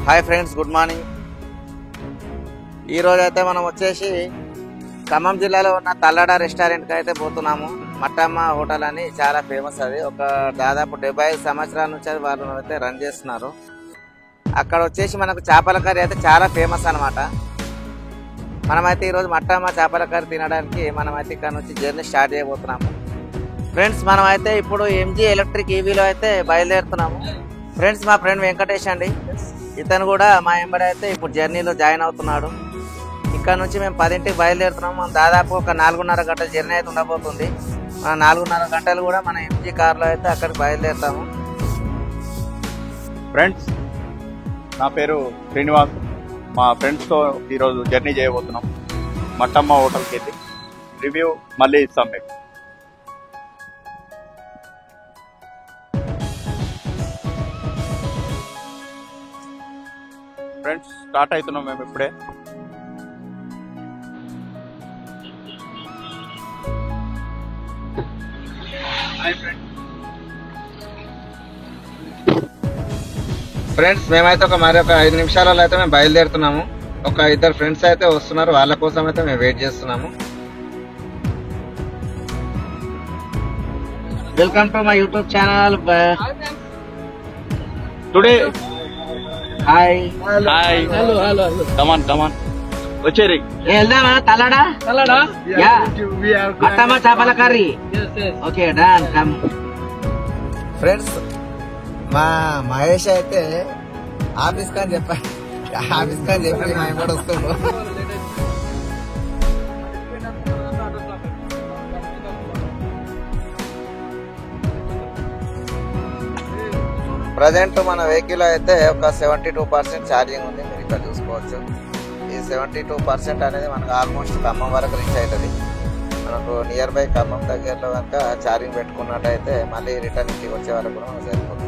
Hi friends, good morning. ఈరోజు అయితే మనం వచ్చేసి ఖమ్మం జిల్లాలో ఉన్న తల్లడ రెస్టారెంట్కి అయితే పోతున్నాము. మట్టమ్మ హోటల్ అని చాలా ఫేమస్. అది ఒక దాదాపు 75 సంవత్సరాల నుంచి అది వాళ్ళు అయితే రన్ చేస్తున్నారు. అక్కడ వచ్చేసి మనకు చేపల కర్రీ అయితే చాలా ఫేమస్ అనమాట. మనమైతే ఈరోజు మట్టమ్మ చేపల కర్రీ తినడానికి మనమైతే ఇక్కడ నుంచి జర్నీ స్టార్ట్ చేయబోతున్నాము. ఫ్రెండ్స్, మనమైతే ఇప్పుడు ఎంజీ ఎలక్ట్రిక్ ఈవీలో అయితే బయలుదేరుతున్నాము. ఫ్రెండ్స్, మా ఫ్రెండ్ వెంకటేష్ అండి, ఇతను కూడా మా ఎంబడి అయితే ఇప్పుడు జర్నీలో జాయిన్ అవుతున్నాడు. ఇక్కడ నుంచి మేము 10ంటికి బయలుదేరుతున్నాము. దాదాపు ఒక 4:30 గంటల జర్నీ అయితే ఉండబోతుంది. 4:30 గంటలు కూడా మన ఎంజీ కార్లో అయితే అక్కడికి బయలుదేరుతాము. ఫ్రెండ్స్, నా పేరు శ్రీనివాస్. మా ఫ్రెండ్స్తో ఈరోజు జర్నీ చేయబోతున్నాం. మట్టమ్మ హోటల్కి వెళ్ళి రివ్యూ మళ్ళీ ఇస్తాం మీకు. ఫ్రెండ్స్, స్టార్ట్ అవుతున్నాం మేము ఇప్పుడే. ఫ్రెండ్స్, మేమైతే మరొక 5 నిమిషాలలో అయితే మేము బయలుదేరుతున్నాము. ఒక 2 ఫ్రెండ్స్ అయితే వస్తున్నారు, వాళ్ళ కోసం అయితే మేము వెయిట్ చేస్తున్నాము. Welcome to my YouTube channel. Today hi hi hello come on వచ్చేరి వెళ్దామా? తల్లడా యా, మట్టమ్మ చేపల curry. Okay, done. Come friends, మా మహేష్ అయితే ఆఫీస్ కని చెప్పి మా ఇంకోటి వస్తుండ్రు. ప్రజెంట్ మన వెహికల్ అయితే ఒక 72% ఛార్జింగ్ ఉంది. మీరు ఇక్కడ చూసుకోవచ్చు. ఈ 72% అనేది మనకు ఆల్మోస్ట్ ఖమ్మం వరకు రీచ్ అవుతుంది. మనకు నియర్ బై ఖమ్మం దగ్గరలో కనుక ఛార్జింగ్ పెట్టుకున్నట్టయితే మళ్ళీ రిటర్న్ ఇంటికి వచ్చే వరకు కూడా మనకు సరిపోతుంది.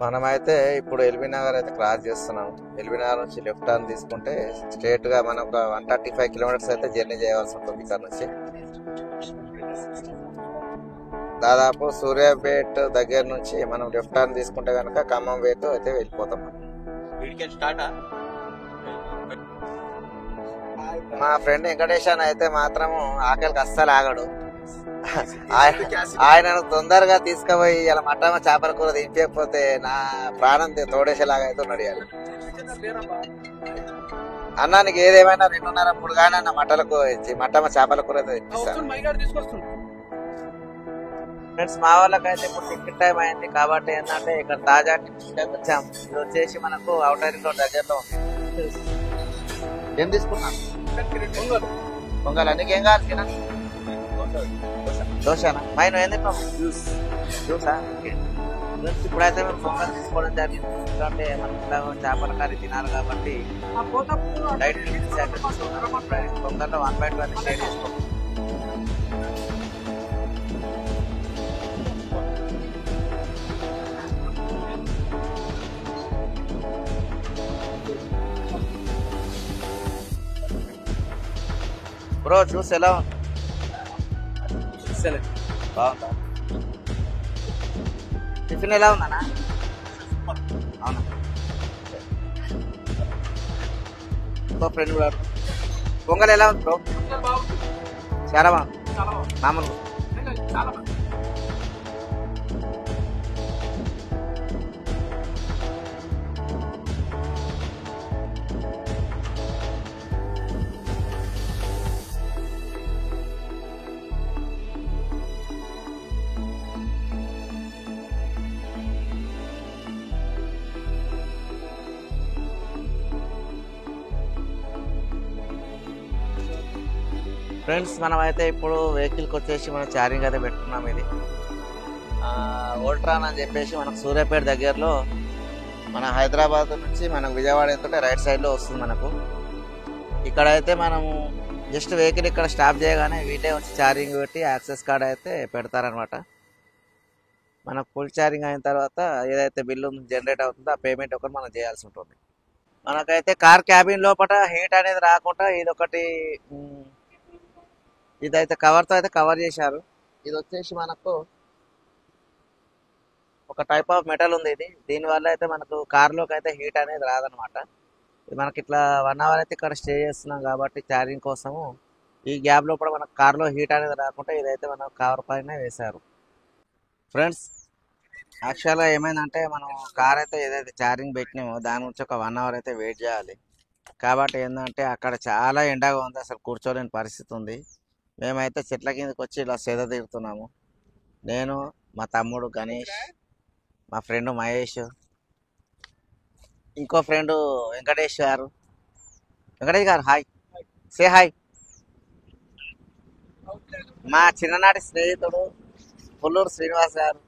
మనమైతే ఇప్పుడు ఎల్బీ నగర్ అయితే క్రాస్ చేస్తున్నాం. ఎల్బీ నగర్ నుంచి లెఫ్ట్ టర్న్ తీసుకుంటే స్ట్రేట్ గా మనం ఒక 135 కిలోమీటర్స్ అయితే జర్నీ చేయవలసి ఉంటుంది. ఇక్కడ నుంచి దాదాపు సూర్యాపేట్ దగ్గర నుంచి మనం లెఫ్ట్ టర్న్ తీసుకుంటే కనుక ఖమ్మం వైపు అయితే వెళ్ళిపోతాం. మా ఫ్రెండ్ వెంకటేష్ అయితే మాత్రము ఆకలికి అస్సలు ఆగడు. ఆయనను తొందరగా తీసుకుపోయి ఇలా మట్టమ్మ చేపల కూర దింపకపోతే నా ప్రాణం తోడేసేలాగా అయితే ఉన్నాడు. అన్నా, నీకు ఏదేమైనా 2:30 కానీ అన్న మట్టమ్మ చేపల కూర అయితే తెప్పిస్తాను. ఫ్రెండ్స్, మా వాళ్ళకైతే ఇప్పుడు టికెట్ టైం అయింది కాబట్టి ఏంటంటే ఇక్కడ తాజా టికెట్ వచ్చాం. ఇది వచ్చేసి మనకు ఔటర్ రింగ్ రోడ్ దగ్గరలో ఉంది. ఏం తీసుకున్నాను? పొంగల్. నీకేం కావాలి? దోశనా? మైన్ ఏం తిన్నాము? జ్యూసా? ఇప్పుడైతే మేము పొంగల్ తీసుకోవడం జరిగింది. ఎందుకంటే మనం చేపల కర్రీ తినాలి కాబట్టి డైట్ పొంగల్లో 1/2 షేర్ చేసుకోండి. బ్రో, జ్యూస్ ఎలా ఉంది? బాగుందా? టిఫిన్ ఎలా ఉందన్నా? అవునా? ఇంకో ఫ్రెండ్ కూడా. పొంగల్ ఎలా ఉంది బ్రో? చాలా బాగుంది. మామూలు ఫ్రెండ్స్, మనమైతే ఇప్పుడు వెహికల్కి వచ్చేసి మనం ఛార్జింగ్ అయితే పెట్టుకున్నాం. ఇది ఓల్ట్రాన్ అని చెప్పేసి మనకు సూర్యాపేట దగ్గరలో మన హైదరాబాద్ నుంచి మనకు విజయవాడ ఎంతుంటే రైట్ సైడ్లో వస్తుంది. మనకు ఇక్కడైతే మనము జస్ట్ వెహికల్ ఇక్కడ స్టాప్ చేయగానే వీటే వచ్చి ఛార్జింగ్ పెట్టి యాక్సెస్ కార్డ్ అయితే పెడతారనమాట. మనకు ఫుల్ ఛార్జింగ్ అయిన తర్వాత ఏదైతే బిల్లు జనరేట్ అవుతుందో ఆ పేమెంట్ ఒకటి మనం చేయాల్సి ఉంటుంది. మనకైతే కార్ క్యాబిన్ లోపల హీట్ అనేది రాకుండా ఇదొకటి ఇదైతే కవర్తో అయితే కవర్ చేశారు. ఇది వచ్చేసి మనకు ఒక టైప్ ఆఫ్ మెటల్ ఉంది. ఇది దీనివల్ల అయితే మనకు కార్లోకి అయితే హీట్ అనేది రాదనమాట. ఇది మనకి ఇట్లా 1 అవర్ అయితే ఇక్కడ స్టే చేస్తున్నాం కాబట్టి ఛార్జింగ్ కోసము ఈ గ్యాప్ లోపల మనకు కార్లో హీట్ అనేది రాకుండా ఇదైతే మనం కవర్ పైన వేశారు. ఫ్రెండ్స్ యాక్చువల్గా ఏమైందంటే మనం కార్ అయితే ఏదైతే ఛార్జింగ్ పెట్టినామో దాని నుంచి ఒక 1 అవర్ అయితే వెయిట్ చేయాలి. కాబట్టి ఏంటంటే అక్కడ చాలా ఎండగా ఉంది, అసలు కూర్చోలేని పరిస్థితి ఉంది. మేమైతే చెట్ల కిందకి వచ్చి ఇలా సేద తీరుతున్నాము. నేను, మా తమ్ముడు గణేష్, మా ఫ్రెండ్ మహేష్, ఇంకో ఫ్రెండ్ వెంకటేష్ గారు. వెంకటేష్ గారు హాయ్, సే హాయ్. మా చిన్ననాటి స్నేహితుడు పుల్లూరు శ్రీనివాస్ గారు,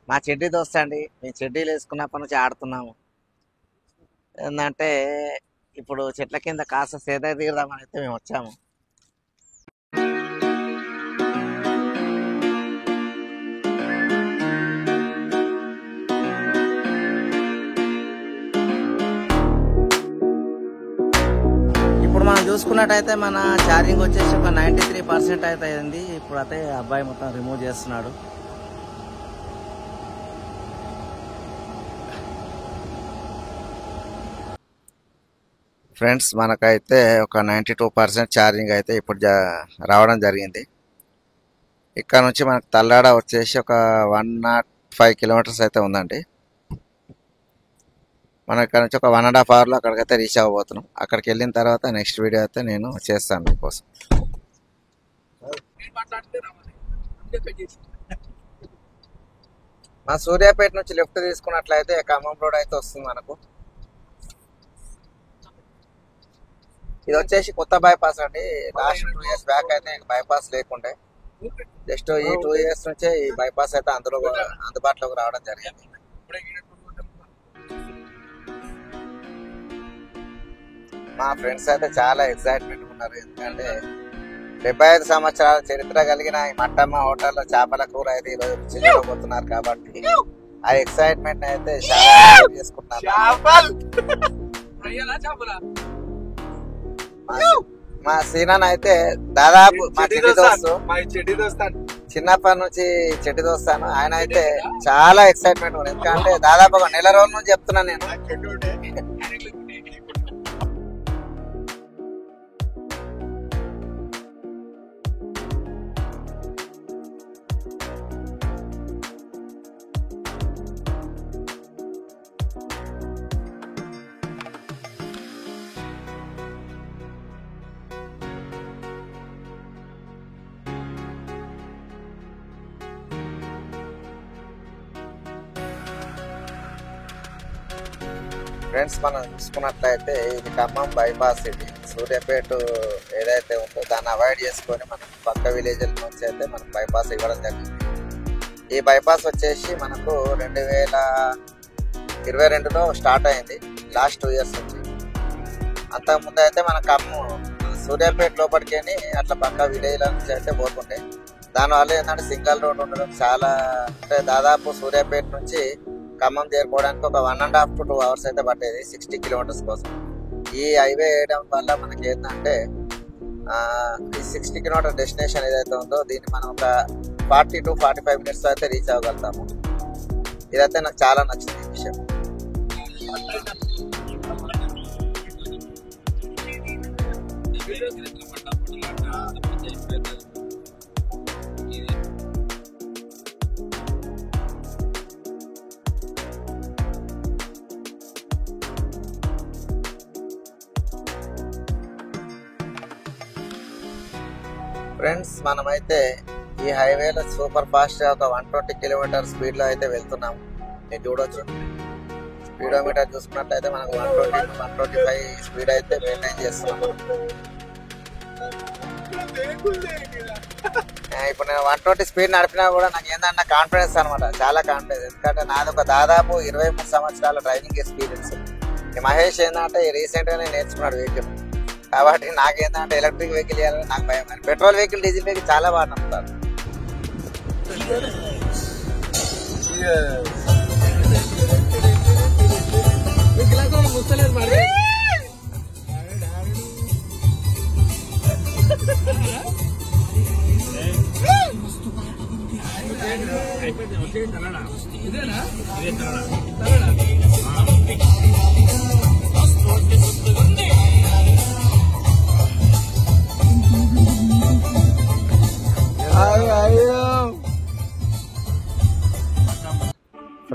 మా చెడ్డీ దోస్త్ అండి. మేము చెడ్డీలు వేసుకున్నప్పటి నుంచి ఆడుతున్నాము. ఏంటంటే ఇప్పుడు చెట్ల కింద కాస్త సేద తీరుదామని అయితే మేము వచ్చాము. ఇప్పుడు మనం చూసుకున్నట్టయితే మన ఛార్జింగ్ వచ్చేసి ఒక 93% అయితే అయింది. ఇప్పుడు అయితే అబ్బాయి మొత్తం రిమూవ్ చేస్తున్నాడు. ఫ్రెండ్స్ మనకైతే ఒక 92% ఛార్జింగ్ అయితే ఇప్పుడు రావడం జరిగింది. ఇక్కడ నుంచి మనకు తల్లాడ వచ్చేసి ఒక 105 కిలోమీటర్స్ అయితే ఉందండి. మనం ఇక్కడ నుంచి ఒక 1.5 అవర్లో అక్కడికైతే రీచ్ అవ్వబోతున్నాం. అక్కడికి వెళ్ళిన తర్వాత నెక్స్ట్ వీడియో అయితే నేను చేస్తాను మీకోసం. మా సూర్యాపేట నుంచి లెఫ్ట్ తీసుకున్నట్లయితే ఖమ్మం రోడ్ అయితే వస్తుంది మనకు. ఇది వచ్చేసి కొత్త బైపాస్ అండి. లాస్ట్ 2 years బ్యాక్ అయితే బైపాస్ లేకుండే. జస్ట్ ఈ 2 years నుంచే ఈ బైపాస్ అయితే అందుబాటులోకి రావడం జరిగింది. మా ఫ్రెండ్స్ అయితే చాలా ఎక్సైట్మెంట్ ఉన్నారు. ఎందుకంటే 75 సంవత్సరాల చరిత్ర కలిగిన ఈ మట్టమ్మ హోటల్లో చేపల కూర అయితే ఈరోజు చేయబోతున్నారు కాబట్టి ఆ ఎక్సైట్మెంట్ అయితే చాలా చేసుకుంటున్నారు. మా సీనన్ అయితే దాదాపు మా చెడ్డి దోస్తాను, చిన్నప్పటి నుంచి చెడ్డి దోస్తాను. ఆయన అయితే చాలా ఎక్సైట్మెంట్ ఉంది. ఎందుకంటే దాదాపు ఒక నెల రోజుల నుంచి చెప్తున్నాను నేను. ఫ్రెండ్స్ మనం చూసుకున్నట్లయితే ఇది ఖమ్మం బైపాస్. ఇది సూర్యాపేట ఏదైతే ఉందో దాన్ని అవాయిడ్ చేసుకొని మనం పక్క విలేజ్ల నుంచి అయితే మనకు బైపాస్ ఇవ్వడం జరిగింది. ఈ బైపాస్ వచ్చేసి మనకు 2022లో స్టార్ట్ అయింది, లాస్ట్ 2 years నుంచి. అంతకుముందు అయితే మన ఖమ్మం సూర్యాపేట లోపలికి అట్లా పక్క విలేజ్ల నుంచి అయితే పోతుండే. దానివల్ల ఏంటంటే సింగల్ రోడ్ ఉండడం చాలా, అంటే దాదాపు సూర్యాపేట నుంచి ఖమ్మం చేరుకోవడానికి ఒక 1.5 to 2 hours అయితే పట్టేది 60 kilometers కోసం. ఈ హైవే వేయడం వల్ల మనకి ఏంటంటే ఈ 60 kilometer డెస్టినేషన్ ఏదైతే ఉందో దీన్ని మనం ఒక 40 to 45 minutes అయితే రీచ్ అవ్వగలుగుతాము. ఇదైతే నాకు చాలా నచ్చింది ఈ విషయం. ఫ్రెండ్స్ మనమైతే ఈ హైవేలో సూపర్ ఫాస్ట్ గా ఒక 120 కిలోమీటర్ స్పీడ్ లో అయితే వెళ్తున్నాము. మీరు చూడొచ్చు, స్పీడోమీటర్ చూసుకున్నట్లయితే మనకు 120-125 స్పీడ్ అయితే మెయింటైన్ చేస్తున్నాము. ఇప్పుడు నేను 120 స్పీడ్ నడిపినా కూడా నాకు ఏంటంటే కాన్ఫిడెన్స్ అనమాట, చాలా కాన్ఫిడెన్స్. ఎందుకంటే నాది ఒక దాదాపు 23 సంవత్సరాల డ్రైవింగ్ ఎక్స్పీరియన్స్. ఈ మహేష్ ఏంటంటే రీసెంట్ గానే నేర్చుకున్నాడు వెహికల్, కాబట్టి నాకేంటంటే ఎలక్ట్రిక్ వెహికల్ ఇవ్వాలని నాకు భయం. పెట్రోల్ వెహికల్, డీజిల్ వెహికల్ చాలా బాగా నమ్ముతారు.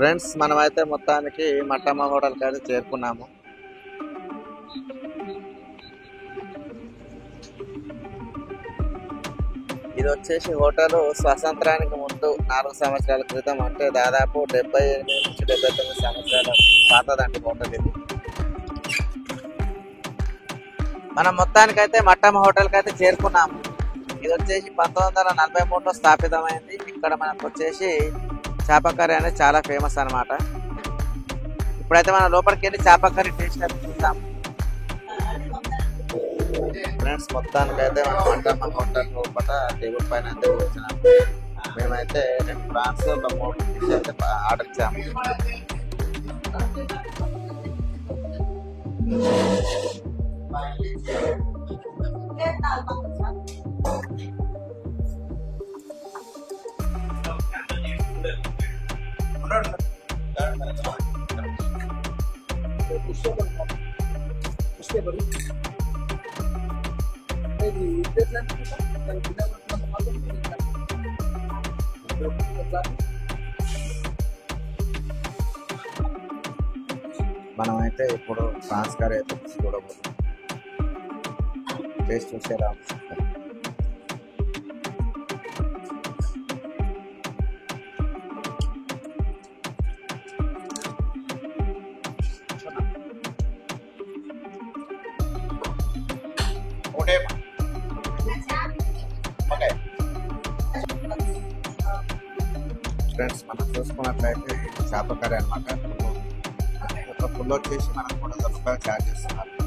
ఫ్రెండ్స్, మనమైతే మొత్తానికి మట్టమ్మ హోటల్కి అయితే చేరుకున్నాము. ఇది వచ్చేసి హోటల్ స్వాతంత్రానికి ముందు 4 సంవత్సరాల క్రితం, అంటే దాదాపు 78 నుంచి 79 సంవత్సరాల పాతదండి హోటల్ ఇది. మనం మొత్తానికైతే మట్టమ్మ హోటల్కి అయితే చేరుకున్నాము. ఇది వచ్చేసి 1943లో స్థాపితమైంది. ఇక్కడ మనకు వచ్చేసి చేప కర్రీ అనేది చాలా ఫేమస్ అన్నమాట. ఇప్పుడైతే మనం లోపలికి వెళ్ళి చేప కర్రీ టేస్ట్ అయితే చూద్దాం. ఫ్రెండ్స్, మొత్తానికైతే మనం మట్టమ్మ హోటల్ లోపల టేబుల్ పైన అయితే కూర్చున్నాం. మేమైతే 2 ప్రాన్స్, ఒక 3 ఫిష్ అయితే ఆర్డర్ ఇచ్చాము. మనమైతే ఇప్పుడు ఫ్రాన్స్ కర్రీ అయితే చూడబోతున్నాం. టేస్ట్ చూసేలా ఫ్రెండ్స్, మనం చూసుకున్నట్లయితే చేప కర్రీ అనమాట. ఒక ఫుల్ వచ్చేసి మనకు 300 రూపాయలు ఛార్జ్ చేస్తున్నారు.